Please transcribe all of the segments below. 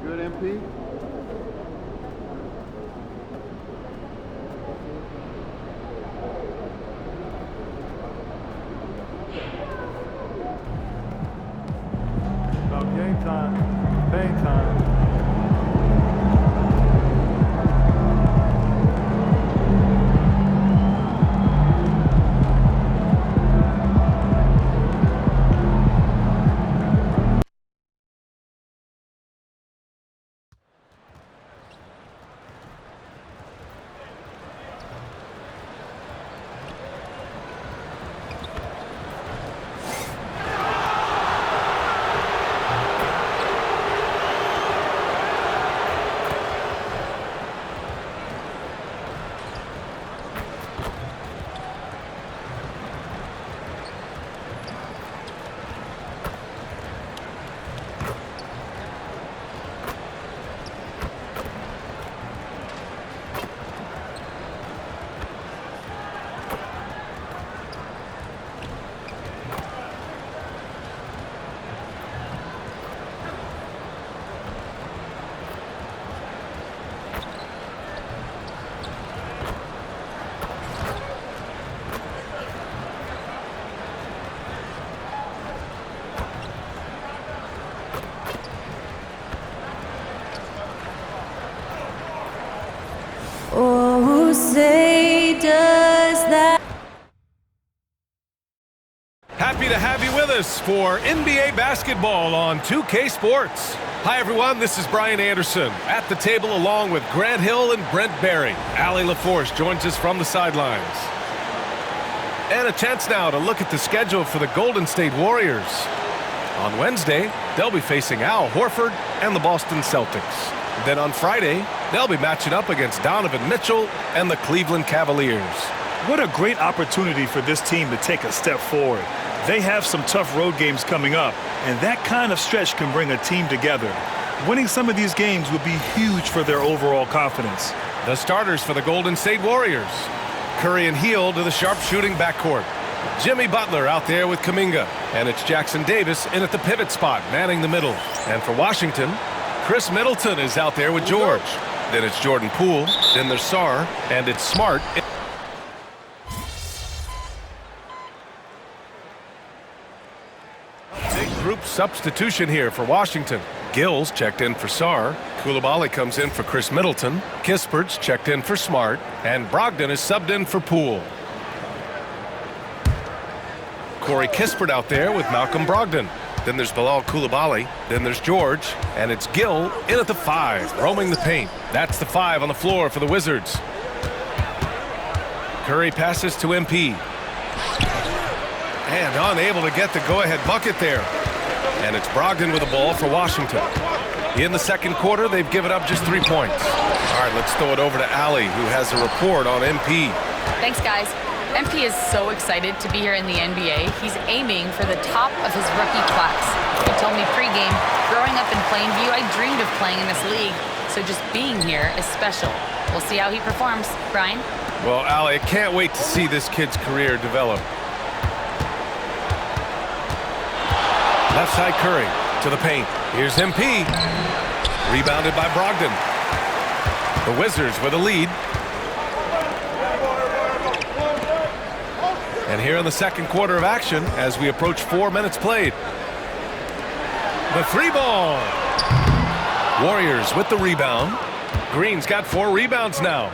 Good, MP? About game time, bang time. Oh, say does that. Happy to have you with us for NBA basketball on 2K Sports. Hi everyone, this is Brian Anderson at the table along with Grant Hill and Brent Barry. Allie LaForce joins us from the sidelines. And a chance now to look at the schedule for the Golden State Warriors. On Wednesday, they'll be facing Al Horford and the Boston Celtics. Then on Friday, they'll be matching up against Donovan Mitchell and the Cleveland Cavaliers. What a great opportunity for this team to take a step forward. They have some tough road games coming up, and that kind of stretch can bring a team together. Winning some of these games would be huge for their overall confidence. The starters for the Golden State Warriors. Curry and Hield to the sharpshooting backcourt. Jimmy Butler out there with Kuminga. And it's Jackson Davis in at the pivot spot, manning the middle. And for Washington, Chris Middleton is out there with George. Then it's Jordan Poole. Then there's Sarr. And it's Smart. Big group substitution here for Washington. Gills checked in for Sarr. Coulibaly comes in for Chris Middleton. Kispert's checked in for Smart. And Brogdon is subbed in for Poole. Corey Kispert out there with Malcolm Brogdon. Then there's Bilal Coulibaly. Then there's George. And it's Gill in at the 5, roaming the paint. That's the 5 on the floor for the Wizards. Curry passes to MP. And unable to get the go-ahead bucket there. And it's Brogdon with the ball for Washington. In the second quarter, they've given up just 3 points. All right, let's throw it over to Allie, who has a report on MP. Thanks, guys. MP is so excited to be here in the NBA. He's aiming for the top of his rookie class. He told me pregame, growing up in Plainview, I dreamed of playing in this league. So just being here is special. We'll see how he performs. Brian? Well, Allie, I can't wait to see this kid's career develop. Left side Curry to the paint. Here's MP. Rebounded by Brogdon. The Wizards with a lead. And here in the second quarter of action as we approach 4 minutes played. The 3-ball. Warriors with the rebound. Green's got 4 rebounds now.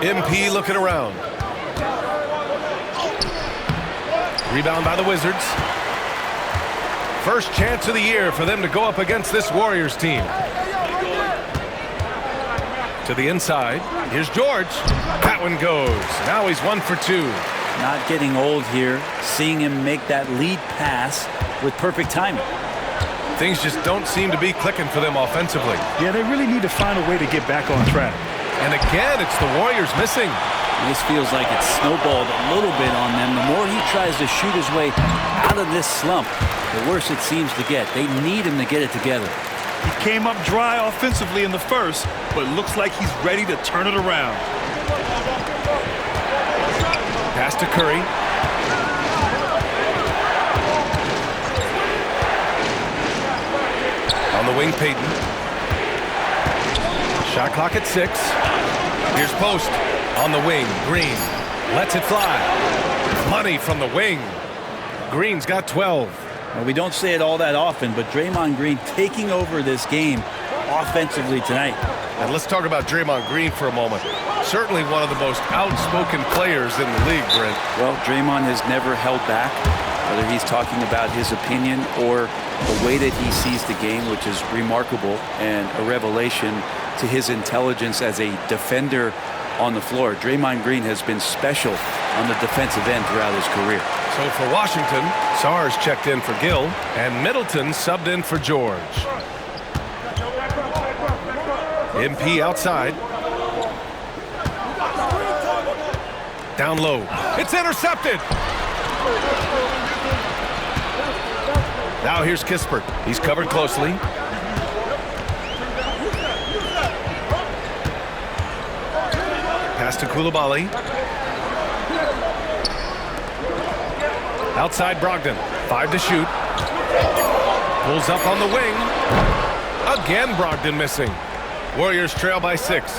MP looking around. Rebound by the Wizards. First chance of the year for them to go up against this Warriors team. To the inside. Here's George. That one goes. Now he's 1 for 2. Not getting old here. Seeing him make that lead pass with perfect timing. Things just don't seem to be clicking for them offensively. Yeah, they really need to find a way to get back on track. And again, it's the Warriors missing. This feels like it's snowballed a little bit on them. The more he tries to shoot his way out of this slump, the worse it seems to get. They need him to get it together. He came up dry offensively in the first, but looks like he's ready to turn it around. Pass to Curry. On the wing, Payton. Shot clock at 6. Here's Post. On the wing, Green lets it fly. Money from the wing. Green's got 12. Well, we don't say it all that often, but Draymond Green taking over this game offensively tonight. And let's talk about Draymond Green for a moment. Certainly one of the most outspoken players in the league, Brent. Well, Draymond has never held back, whether he's talking about his opinion or the way that he sees the game, which is remarkable and a revelation to his intelligence as a defender on the floor. Draymond Green has been special on the defensive end throughout his career. So for Washington, Sars checked in for Gill, and Middleton subbed in for George. MP outside. Down low. It's intercepted. Now here's Kispert. He's covered closely. Pass to Coulibaly. Outside Brogdon. 5 to shoot. Pulls up on the wing. Again Brogdon missing. Warriors trail by 6.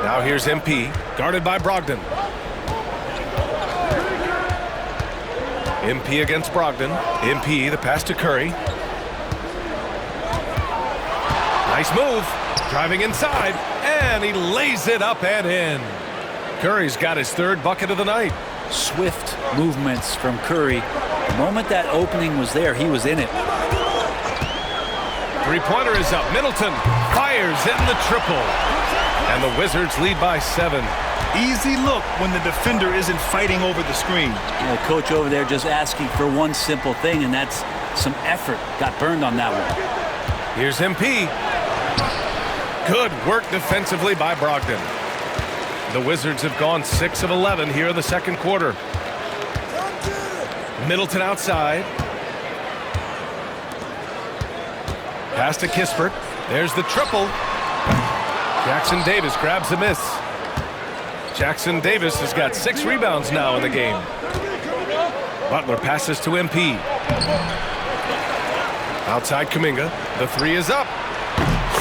Now here's MP. Guarded by Brogdon. MP against Brogdon. MP, the pass to Curry. Nice move. Driving inside. And he lays it up and in. Curry's got his 3rd bucket of the night. Swift movements from Curry. The moment that opening was there, he was in it. Three-pointer is up. Middleton fires in the triple. And the Wizards lead by 7. Easy look when the defender isn't fighting over the screen. The coach over there just asking for one simple thing, and that's some effort. Got burned on that one. Here's MP. Good work defensively by Brogdon. The Wizards have gone 6 of 11 here in the second quarter. Middleton outside. Pass to Kispert. There's the triple. Jackson Davis grabs the miss. Jackson Davis has got 6 rebounds now in the game. Butler passes to MP. Outside Kuminga. The 3 is up.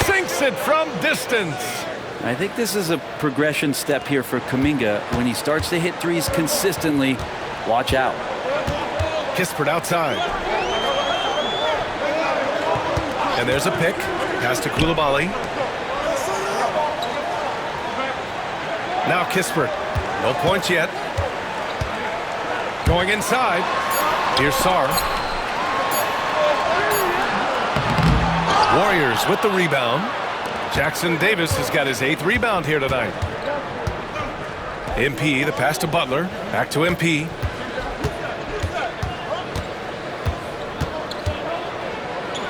Sinks it from distance. I think this is a progression step here for Kuminga. When he starts to hit threes consistently, watch out. Kispert outside. And there's a pick. Pass to Coulibaly. Now Kispert. No points yet. Going inside. Here's Sar. Warriors with the rebound. Jackson Davis has got his 8th rebound here tonight. MP, the pass to Butler. Back to MP.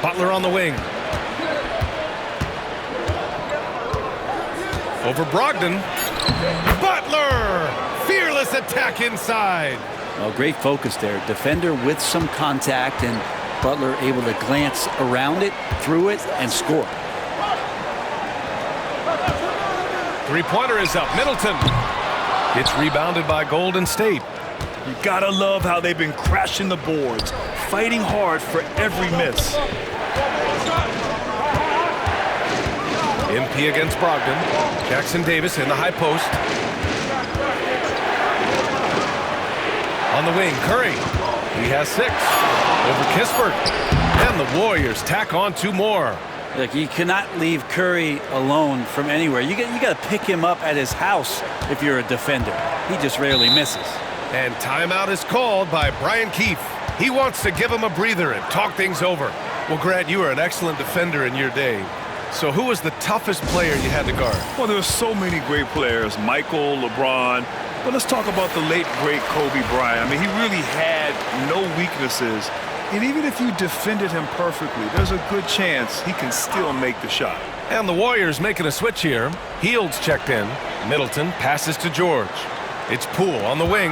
Butler on the wing. Over Brogdon. Butler! Fearless attack inside. Well, great focus there. Defender with some contact, and Butler able to glance around it, through it, and score. Three-pointer is up. Middleton. It's rebounded by Golden State. You gotta love how they've been crashing the boards, fighting hard for every miss. MP against Brogdon. Jackson Davis in the high post. On the wing, Curry. He has 6. Over Kispert. And the Warriors tack on 2 more. Look, you cannot leave Curry alone from anywhere. You got to pick him up at his house if you're a defender. He just rarely misses. And timeout is called by Brian Keefe. He wants to give him a breather and talk things over. Well, Grant, you were an excellent defender in your day. So who was the toughest player you had to guard? Well, there were so many great players, Michael, LeBron. But let's talk about the late, great Kobe Bryant. I mean, he really had no weaknesses. And even if you defended him perfectly, there's a good chance he can still make the shot. And the Warriors making a switch here. Hields checked in. Middleton passes to George. It's Poole on the wing.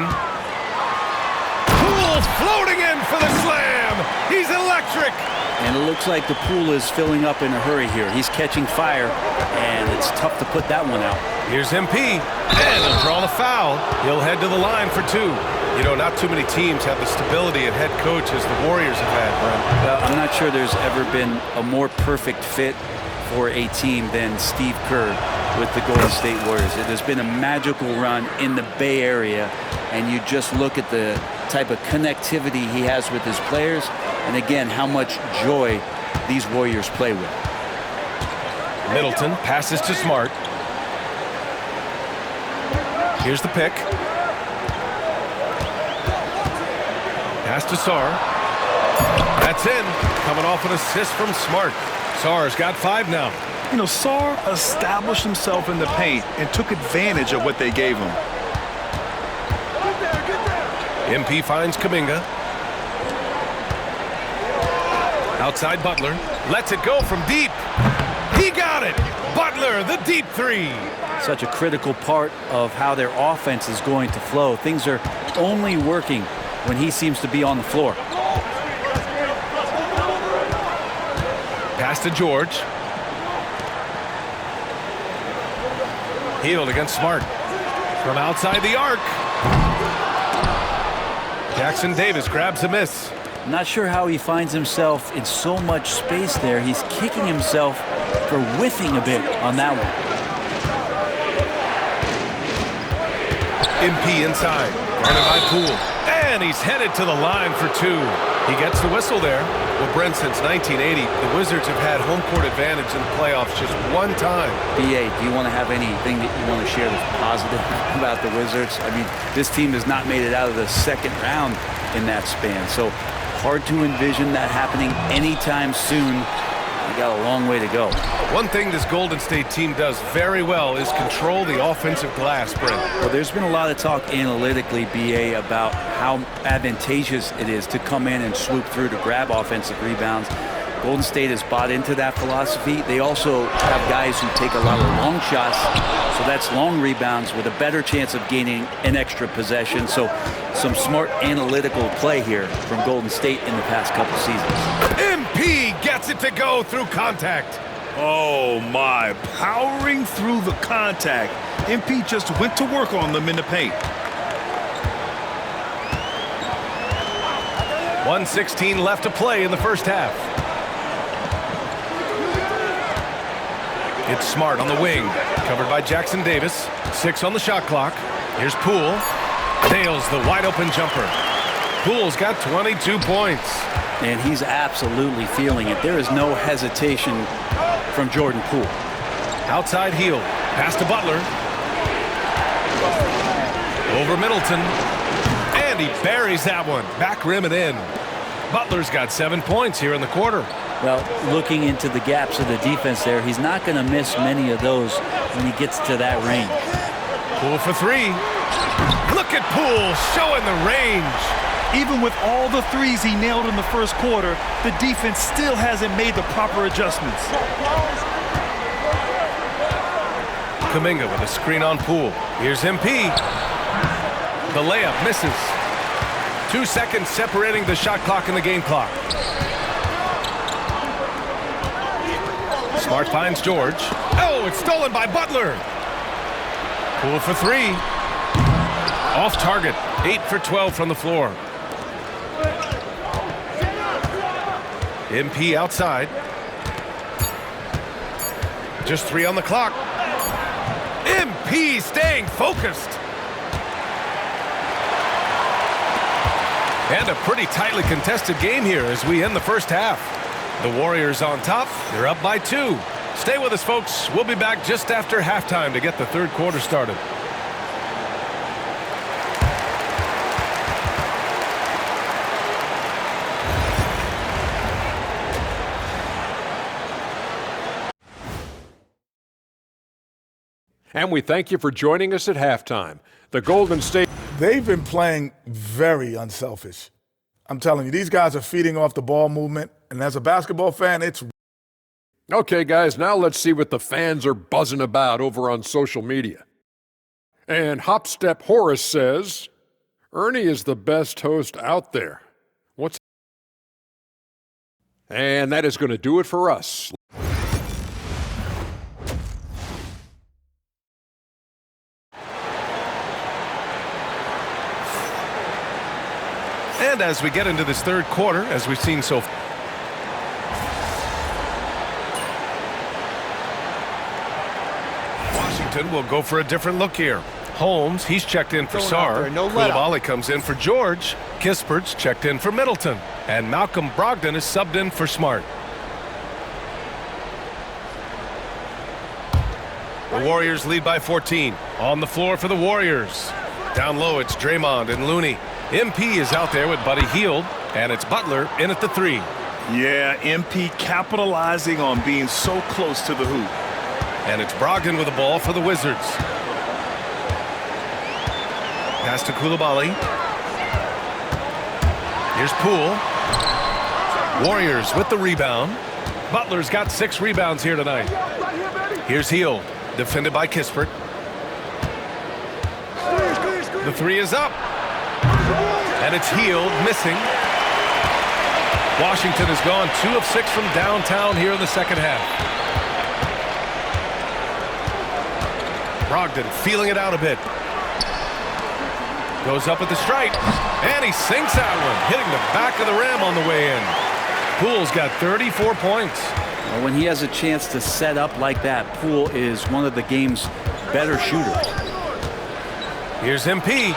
Poole floating in for the slam. He's electric. And it looks like the pool is filling up in a hurry here. He's catching fire, and it's tough to put that one out. Here's MP, and he'll draw the foul. He'll head to the line for two. You know, not too many teams have the stability at head coach as the Warriors have had, Brent. Well, I'm not sure there's ever been a more perfect fit for a team than Steve Kerr with the Golden State Warriors. It has been a magical run in the Bay Area, and you just look at the type of connectivity he has with his players, and again, how much joy these Warriors play with. Middleton passes to Smart. Here's the pick. Pass to Sarr. That's in. Coming off an assist from Smart. Sarr's got 5 now. You know, Sarr established himself in the paint and took advantage of what they gave him. MP finds Kuminga. Outside Butler. Lets it go from deep. He got it. Butler, the deep three. Such a critical part of how their offense is going to flow. Things are only working when he seems to be on the floor. Pass to George. Hield against Smart. From outside the arc. Jackson Davis grabs a miss. I'm not sure how he finds himself in so much space there. He's kicking himself for whiffing a bit on that one. MP inside. Guarded by Poole. And he's headed to the line for 2. He gets the whistle there. Well, Brent, since 1980, the Wizards have had home court advantage in the playoffs just one time. BA, do you want to have anything that you want to share that's positive about the Wizards? I mean, this team has not made it out of the second round in that span. So hard to envision that happening anytime soon. We got a long way to go. One thing this Golden State team does very well is control the offensive glass, Brent. Well, there's been a lot of talk analytically, BA, about how advantageous it is to come in and swoop through to grab offensive rebounds. Golden State has bought into that philosophy. They also have guys who take a lot of long shots, so that's long rebounds with a better chance of gaining an extra possession. So some smart analytical play here from Golden State in the past couple seasons. MP gets it to go through contact. Oh my, powering through the contact. MP just went to work on them in the paint. 1:16 left to play in the first half. It's Smart on the wing, covered by Jackson Davis. 6 on the shot clock. Here's Poole. Nails the wide open jumper. Poole's got 22 points. And he's absolutely feeling it. There is no hesitation from Jordan Poole. Outside Hield. Pass to Butler. Over Middleton. And he buries that one. Back rim and in. Butler's got 7 points here in the quarter. Well, looking into the gaps of the defense there, he's not going to miss many of those when he gets to that range. Poole for 3. Look at Poole showing the range. Even with all the threes he nailed in the first quarter, the defense still hasn't made the proper adjustments. Kuminga with a screen on Poole. Here's MP. The layup misses. 2 seconds separating the shot clock and the game clock. Smart finds George. Oh, it's stolen by Butler. Poole for 3. Off target. 8 for 12 from the floor. MP outside. Just 3 on the clock. MP staying focused. And a pretty tightly contested game here as we end the first half. The Warriors on top. They're up by 2. Stay with us, folks. We'll be back just after halftime to get the third quarter started. And we thank you for joining us at halftime. The Golden State. They've been playing very unselfish. I'm telling you, these guys are feeding off the ball movement. And as a basketball fan, it's... Okay, guys, now let's see what the fans are buzzing about over on social media. And Hopstep Horace says, Ernie is the best host out there. And that is going to do it for us. And as we get into this third quarter, as we've seen so far, Washington will go for a different look here. Holmes, he's checked in for Sarr. Coulibaly comes in for George. Kispert's checked in for Middleton. And Malcolm Brogdon is subbed in for Smart. The Warriors lead by 14. On the floor for the Warriors. Down low, it's Draymond and Looney. MP is out there with Buddy Hield. And it's Butler in at the 3. Yeah, MP capitalizing on being so close to the hoop. And it's Brogdon with the ball for the Wizards. Pass to Coulibaly. Here's Poole. Warriors with the rebound. Butler's got 6 rebounds here tonight. Here's Hield, defended by Kispert. The 3 is up. And it's Hield missing. Washington has gone 2 of 6 from downtown here in the second half. Brogdon feeling it out a bit. Goes up at the stripe, and he sinks that one, hitting the back of the rim on the way in. Poole's got 34 points. Well, when he has a chance to set up like that, Poole is one of the game's better shooters. Here's MP.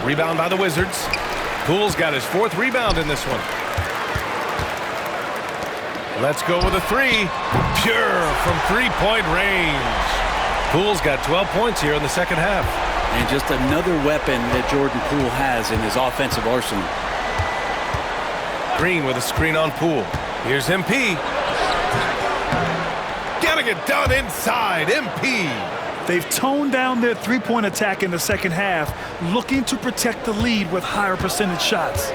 Rebound by the Wizards. Poole's got his 4th rebound in this one. Let's go with a 3. Pure from 3-point range. Poole's got 12 points here in the second half. And just another weapon that Jordan Poole has in his offensive arsenal. Green with a screen on Poole. Here's MP. Getting it done inside. MP. They've toned down their three-point attack in the second half, looking to protect the lead with higher percentage shots.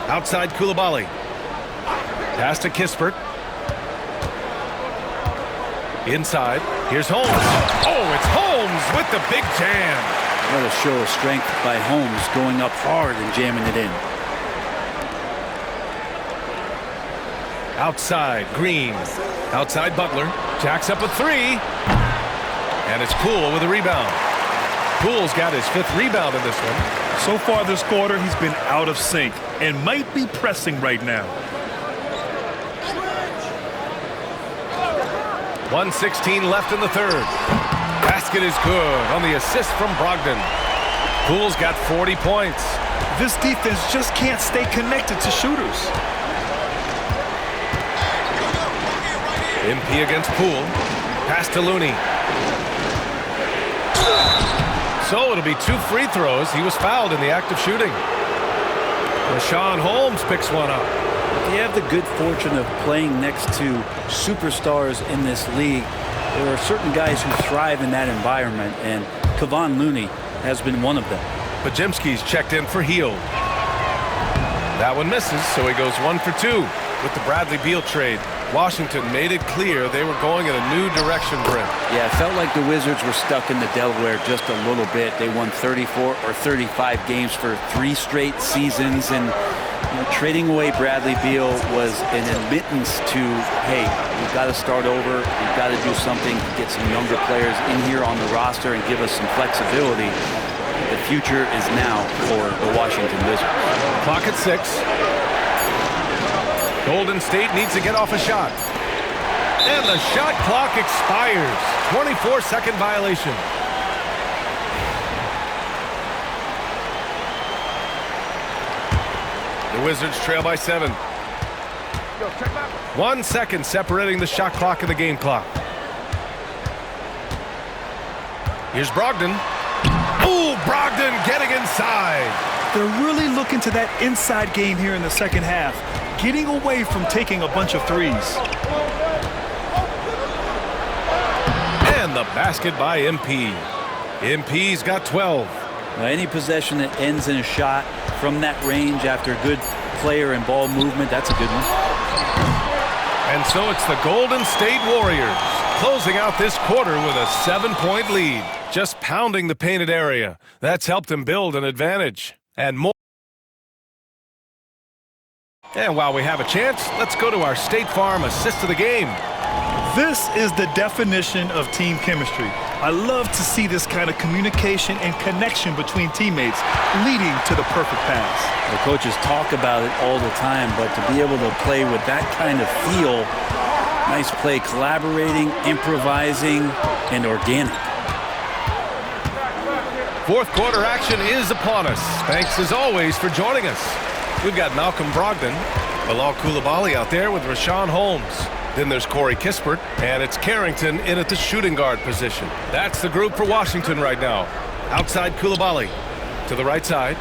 Outside Coulibaly. Pass to Kispert. Inside. Here's Holmes. Oh, it's Holmes with the big jam. What a show of strength by Holmes, going up hard and jamming it in. Outside Green. Outside Butler. Jacks up a 3. And it's Poole with a rebound. Poole's got his 5th rebound in this one. So far this quarter, he's been out of sync and might be pressing right now. 1:16 left in the third. Basket is good on the assist from Brogdon. Poole's got 40 points. This defense just can't stay connected to shooters. MP against Poole. Pass to Looney. So it'll be 2 free throws. He was fouled in the act of shooting. Rashawn Holmes picks one up. You have the good fortune of playing next to superstars in this league. There are certain guys who thrive in that environment, and Kevon Looney has been one of them. Podziemski's checked in for Hield. That one misses, so he goes 1 for 2 with the Bradley Beal trade. Washington made it clear they were going in a new direction, Brent. Yeah, it felt like the Wizards were stuck in the Delaware just a little bit. They won 34 or 35 games for 3 straight seasons, and trading away Bradley Beal was an admittance to, hey, we've got to start over. We've got to do something to get some younger players in here on the roster and give us some flexibility. The future is now for the Washington Wizards. Clock at 6. Golden State needs to get off a shot. And the shot clock expires. 24-second violation. The Wizards trail by 7. 1 second separating the shot clock and the game clock. Here's Brogdon. Ooh, Brogdon getting inside. They're really looking to that inside game here in the second half, getting away from taking a bunch of threes. And the basket by MP. MP's got 12. Any possession that ends in a shot from that range after good player and ball movement, that's a good one. And so it's the Golden State Warriors closing out this quarter with a 7-point lead, just pounding the painted area. That's helped them build an advantage. And more. And while we have a chance, let's go to our State Farm assist of the game. This is the definition of team chemistry. I love to see this kind of communication and connection between teammates leading to the perfect pass. The coaches talk about it all the time, but to be able to play with that kind of feel, nice play, collaborating, improvising, and organic. Fourth quarter action is upon us. Thanks as always for joining us. We've got Malcolm Brogdon, Bilal Coulibaly out there with Rashawn Holmes. Then there's Corey Kispert, and it's Carrington in at the shooting guard position. That's the group for Washington right now. Outside Coulibaly to the right side.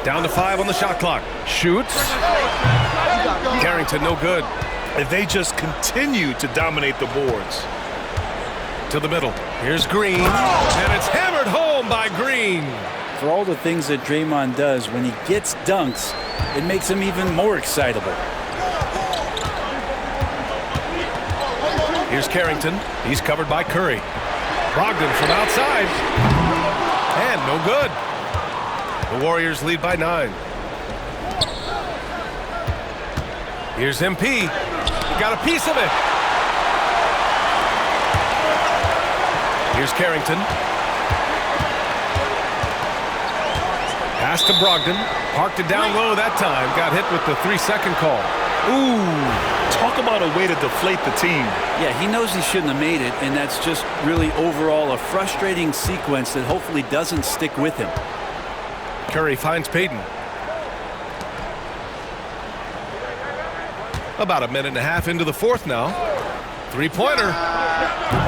Down to 5 on the shot clock. Shoots. Carrington no good. And they just continue to dominate the boards. To the middle. Here's Green, and it's hammered home by Green. For all the things that Draymond does, when he gets dunks, it makes him even more excitable. Here's Carrington. He's covered by Curry. Brogdon from outside. And no good. The Warriors lead by 9. Here's MP. Got a piece of it. Here's Carrington. Pass to Brogdon. Parked it down low that time. Got hit with the 3-second call. Ooh. Talk about a way to deflate the team. Yeah, he knows he shouldn't have made it, and that's just really overall a frustrating sequence that hopefully doesn't stick with him. Curry finds Payton. About a minute and a half into the fourth now. Three-pointer.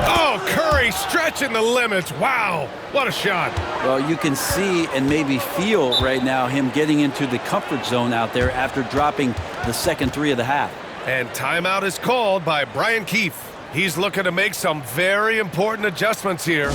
Oh, Curry stretching the limits. Wow, what a shot. Well, you can see and maybe feel right now him getting into the comfort zone out there after dropping the second three of the half. And timeout is called by Brian Keefe. He's looking to make some very important adjustments here.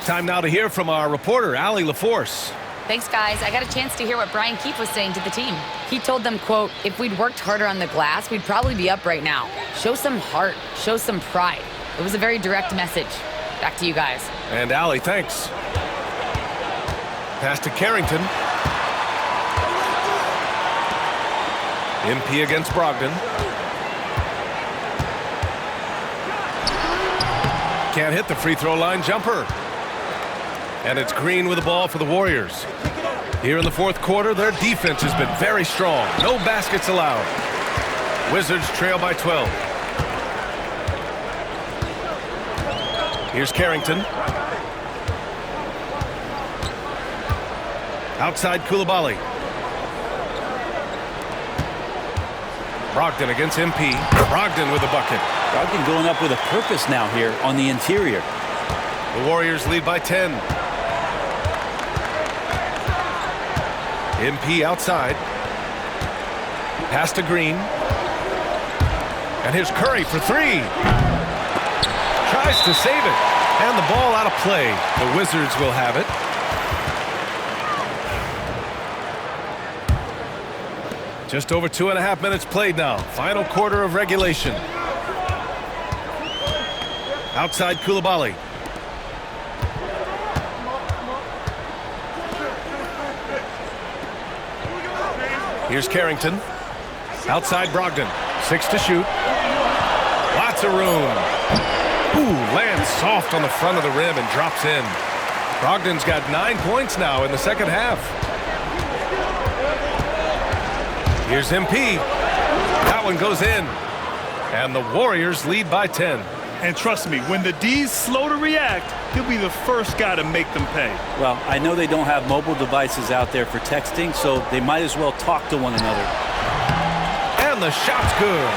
Time now to hear from our reporter, Allie LaForce. Thanks, guys. I got a chance to hear what Brian Keefe was saying to the team. He told them, quote, if we'd worked harder on the glass, we'd probably be up right now. Show some heart. Show some pride. It was a very direct message. Back to you guys. And Allie, thanks. Pass to Carrington. MP against Brogdon. Can't hit the free throw line jumper. And it's Green with the ball for the Warriors. Here in the fourth quarter, their defense has been very strong. No baskets allowed. Wizards trail by 12. Here's Carrington. Outside Coulibaly. Brogdon against MP. Brogdon with a bucket. Brogdon going up with a purpose now here on the interior. The Warriors lead by 10. MP outside. Pass to Green. And here's Curry for 3. Tries to save it. And the ball out of play. The Wizards will have it. Just over 2.5 minutes played now. Final quarter of regulation. Outside Coulibaly. Here's Carrington. Outside Brogdon. 6 to shoot. Lots of room. Ooh, lands soft on the front of the rim and drops in. Brogdon's got 9 points now in the second half. Here's MP. That one goes in. And the Warriors lead by 10. And trust me, when the D's slow to react, he'll be the first guy to make them pay. Well, I know they don't have mobile devices out there for texting, so they might as well talk to one another. And the shot's good.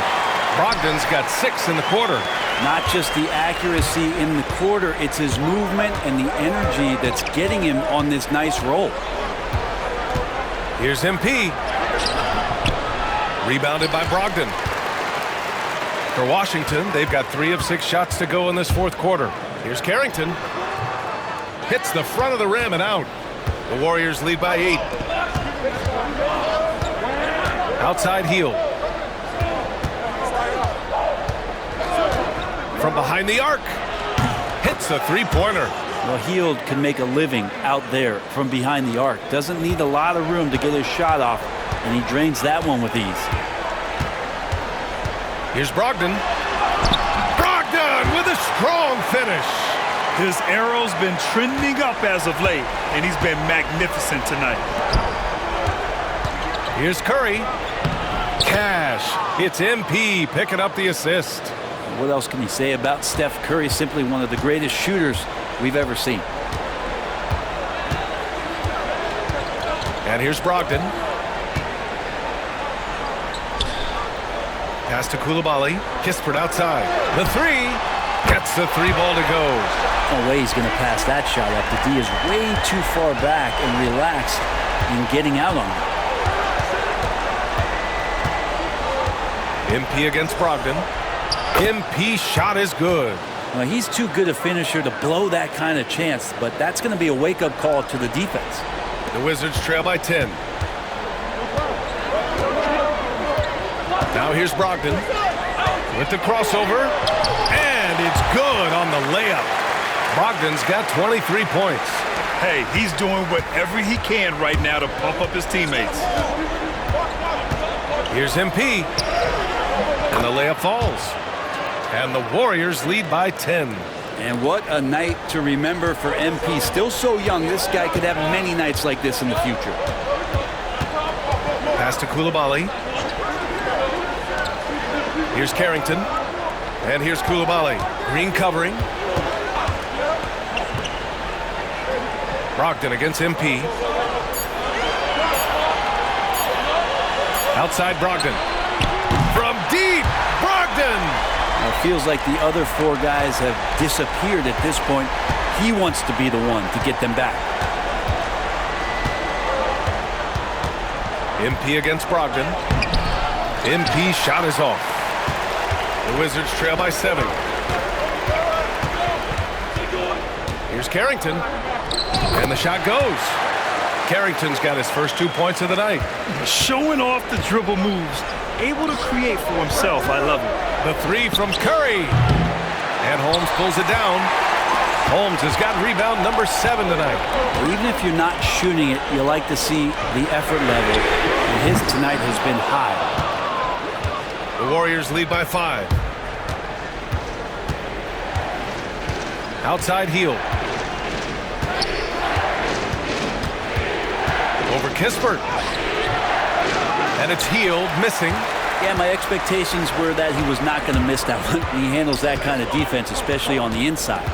Brogdon's got 6 in the quarter. Not just the accuracy in the quarter, it's his movement and the energy that's getting him on this nice roll. Here's MP. Rebounded by Brogdon. For Washington, they've got 3 of 6 shots to go in this fourth quarter. Here's Carrington. Hits the front of the rim and out. The Warriors lead by 8. Outside Hield. From behind the arc. Hits the three-pointer. Well, Hield can make a living out there from behind the arc. Doesn't need a lot of room to get his shot off, and he drains that one with ease. Here's Brogdon. Brogdon with a strong finish. His arrow's been trending up as of late, and he's been magnificent tonight. Here's Curry. Cash. It's MP picking up the assist. What else can you say about Steph Curry? Simply one of the greatest shooters we've ever seen. And here's Brogdon. Pass to Coulibaly. Kispert outside. The three. Gets the 3-ball to go. No way he's going to pass that shot up. The D is way too far back and relaxed in getting out on it. MP against Brogdon. MP shot is good. Well, he's too good a finisher to blow that kind of chance, but that's going to be a wake-up call to the defense. The Wizards trail by 10. Now here's Brogdon with the crossover, and it's good on the layup. Brogdon's got 23 points. Hey, he's doing whatever he can right now to pump up his teammates. Here's MP, and the layup falls. And the Warriors lead by 10. And what a night to remember for MP. Still so young, this guy could have many nights like this in the future. Pass to Coulibaly. Here's Carrington. And here's Coulibaly. Green covering. Brogdon against MP. Outside Brogdon. From deep, Brogdon! It feels like the other 4 guys have disappeared at this point. He wants to be the one to get them back. MP against Brogdon. MP shot is off. The Wizards trail by 7. Here's Carrington. And the shot goes. Carrington's got his first 2 points of the night. Showing off the dribble moves. Able to create for himself. I love it. The 3 from Curry. And Holmes pulls it down. Holmes has got rebound number 7 tonight. Even if you're not shooting it, you like to see the effort level. And his tonight has been high. The Warriors lead by 5. Outside Hield. Over Kispert. And it's Hield missing. Yeah, my expectations were that he was not going to miss that one. He handles that kind of defense, especially on the inside.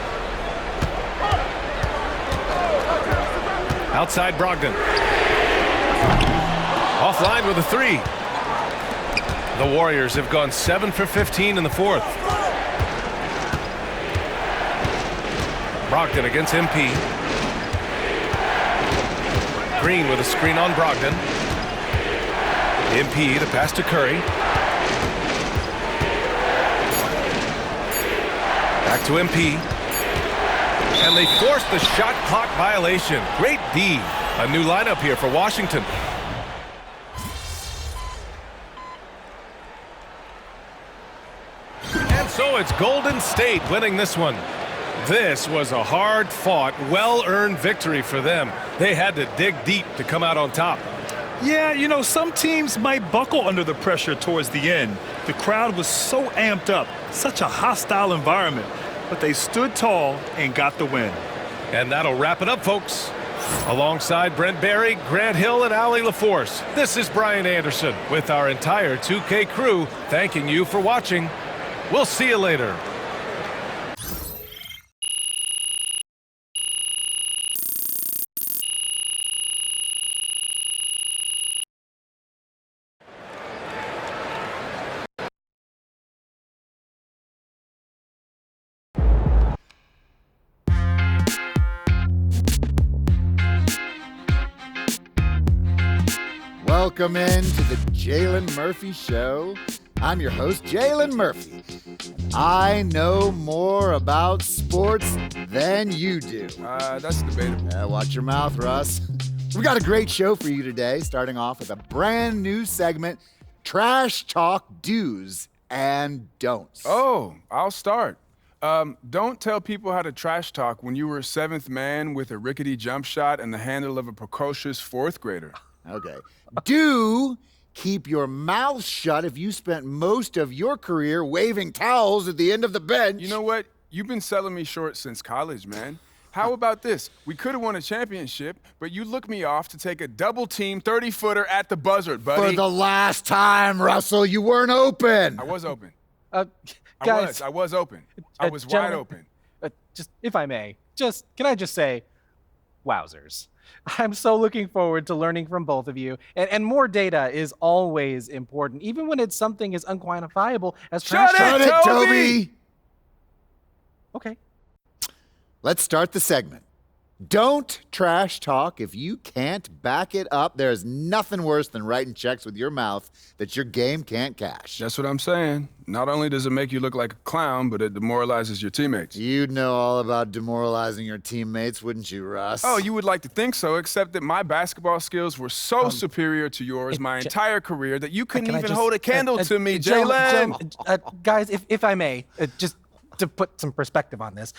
Outside Brogdon. Offline with a 3. The Warriors have gone 7 for 15 in the fourth. Brogdon against MP. Green with a screen on Brogdon. MP to pass to Curry. Back to MP. And they forced the shot clock violation. Great D. A new lineup here for Washington. And so it's Golden State winning this one. This was a hard-fought, well-earned victory for them. They had to dig deep to come out on top. Yeah, you know, some teams might buckle under the pressure towards the end. The crowd was so amped up, such a hostile environment, but they stood tall and got the win. And that'll wrap it up, folks. Alongside Brent Barry, Grant Hill, and Allie LaForce, this is Brian Anderson with our entire 2K crew thanking you for watching. We'll see you later. Welcome in to the Jalen Murphy Show. I'm your host, Jalen Murphy. I know more about sports than you do. That's debatable. Watch your mouth, Russ. We got a great show for you today, starting off with a brand new segment, Trash Talk Do's and Don'ts. Oh, I'll start. Don't tell people how to trash talk when you were a 7th man with a rickety jump shot and the handle of a precocious 4th grader. Okay. Do keep your mouth shut if you spent most of your career waving towels at the end of the bench. You know what? You've been selling me short since college, man. How about this? We could have won a championship, but you looked me off to take a double-team 30-footer at the buzzer, buddy. For the last time, Russell, you weren't open. I was open. Guys, I was open. I was wide open. Just, if I may, can I just say, wowzers. I'm so looking forward to learning from both of you. And more data is always important, even when it's something as unquantifiable as trash talk. Shut it, Toby! Okay. Let's start the segment. Don't trash talk if you can't back it up. There's nothing worse than writing checks with your mouth that your game can't cash. That's what I'm saying. Not only does it make you look like a clown, but it demoralizes your teammates. You'd know all about demoralizing your teammates, wouldn't you, Russ? Oh, you would like to think so, except that my basketball skills were so superior to yours my entire career that you couldn't even hold a candle to me, Jalen. Guys, if I may, just to put some perspective on this,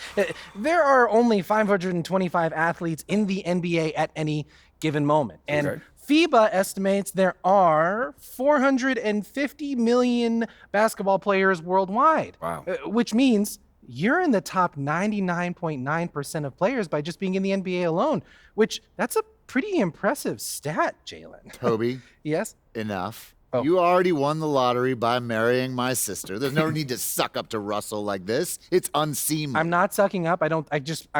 there are only 525 athletes in the NBA at any given moment. And FIBA estimates there are 450 million basketball players worldwide. Wow. Which means you're in the top 99.9% of players by just being in the NBA alone, which that's a pretty impressive stat, Jalen. Toby. Yes? Enough. Oh. You already won the lottery by marrying my sister. There's no need to suck up to Russell like this. It's unseemly. I'm not sucking up. I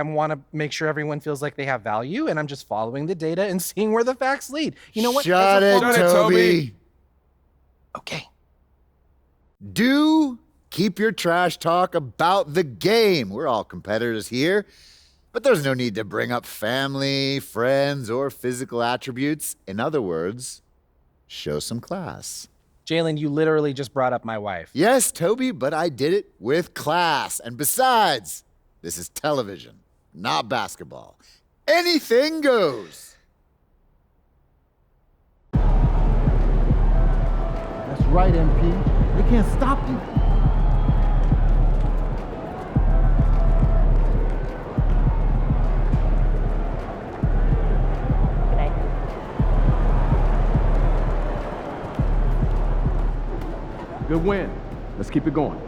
want to make sure everyone feels like they have value, and I'm just following the data and seeing where the facts lead. You know what? Shut it, Toby. Okay. Do keep your trash talk about the game. We're all competitors here, but there's no need to bring up family, friends, or physical attributes. In other words, show some class. Jalen, you literally just brought up my wife. Yes, Toby, but I did it with class. And besides, this is television, not basketball. Anything goes. That's right, MP. They can't stop you. Good win. Let's keep it going.